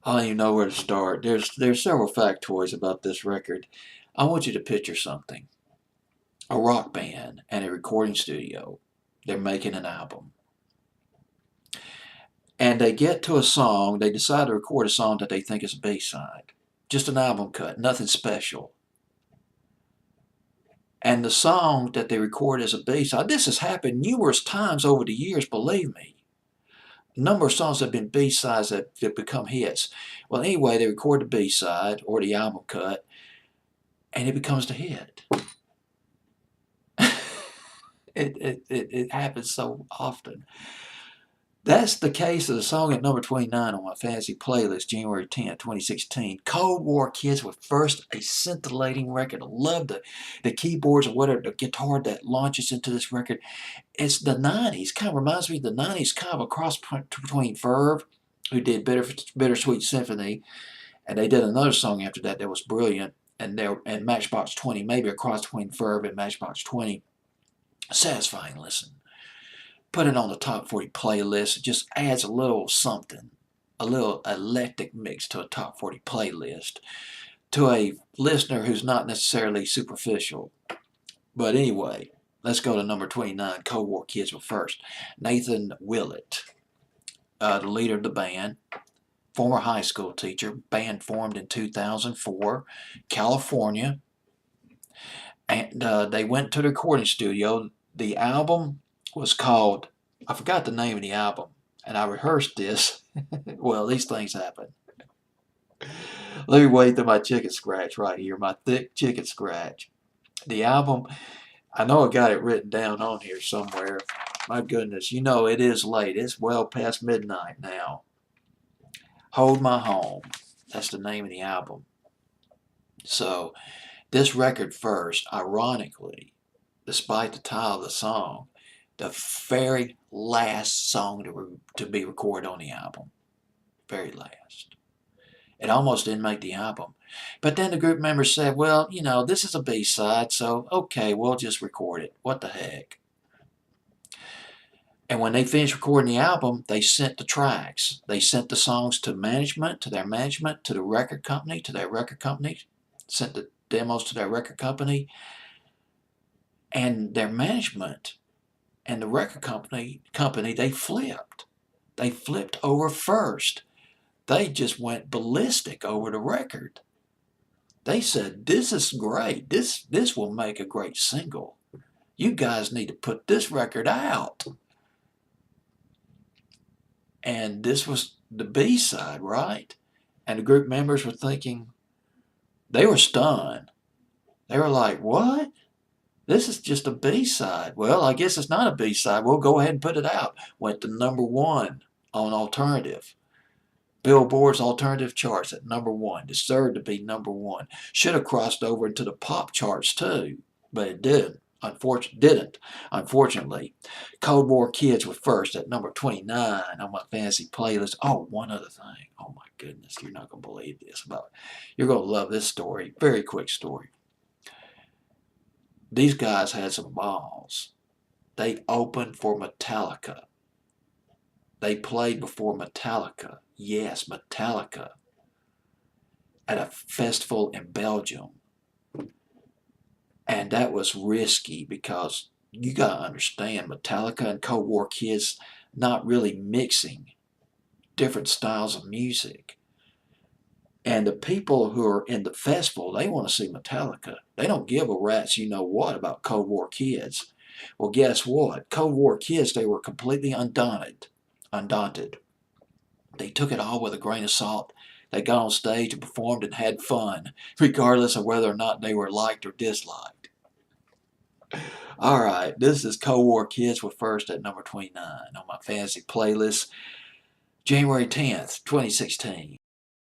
I don't even know where to start. There's several factoids about this record. I want you to picture something. A rock band and a recording studio. They're making an album. And they get to a song, they decide to record a song that they think is a B-side. Just an album cut, nothing special. And the song that they record as a B-side, this has happened numerous times over the years, believe me. A number of songs have been B-sides that become hits. Well, anyway, they record the B-side or the album cut, and it becomes the hit. It happens so often. That's the case of the song at number 29 on my fantasy playlist, January 10th, 2016. Cold War Kids with first a scintillating record. I love the keyboards or whatever, the guitar that launches into this record. It's the 90s. Kind of reminds me of the 90s, kind of a cross between Verve, who did Bittersweet Symphony, and they did another song after that that was brilliant, and Matchbox 20, maybe a cross between Verve and Matchbox 20. Satisfying listen. Put it on the top 40 playlist. It just adds a little something, a little eclectic mix to a top 40 playlist to a listener who's not necessarily superficial. But anyway, let's go to number 29, Cold War Kids were first. Nathan Willett, the leader of the band, former high school teacher, band formed in 2004, California, and they went to the recording studio. The album was called, I forgot the name of the album, and I rehearsed this. Well, these things happen. Let me wait till my chicken scratch right here, my thick chicken scratch. The album, I know I got it written down on here somewhere. My goodness, you know it is late. It's well past midnight now. Hold My Home. That's the name of the album. So, this record first, ironically, despite the title of the song, the very last song to be recorded on the album. Very last. It almost didn't make the album. But then the group members said, well, you know, this is a B-side, so okay, we'll just record it. What the heck? And when they finished recording the album, they sent the tracks. They sent the songs to management, to their management, to the record company, to their record company, sent the demos to their record company, and their management and the record company, they flipped. They flipped over first. They just went ballistic over the record. They said, this is great. This will make a great single. You guys need to put this record out. And this was the B-side, right? And the group members were thinking, they were stunned. They were like, what? This is just a B-side. Well, I guess it's not a B-side. We'll go ahead and put it out. Went to number 1 on alternative. Billboard's alternative charts at number 1. Deserved to be number 1. Should have crossed over into the pop charts too, but it didn't. Unfortunately. Cold War Kids were first at number 29 on my fantasy playlist. Oh, one other thing. Oh my goodness, you're not going to believe this. You're going to love this story. Very quick story. These guys had some balls. They opened for Metallica. They played before Metallica. Yes, Metallica. At a festival in Belgium. And that was risky because you got to understand, Metallica and Cold War Kids not really mixing different styles of music. And the people who are in the festival, they want to see Metallica. They don't give a rat's you know what about Cold War Kids. Well, guess what? Cold War Kids, they were completely undaunted. They took it all with a grain of salt. They got on stage and performed and had fun, regardless of whether or not they were liked or disliked. All right, this is Cold War Kids were first at number 29 on my fantasy playlist, January 10th, 2016.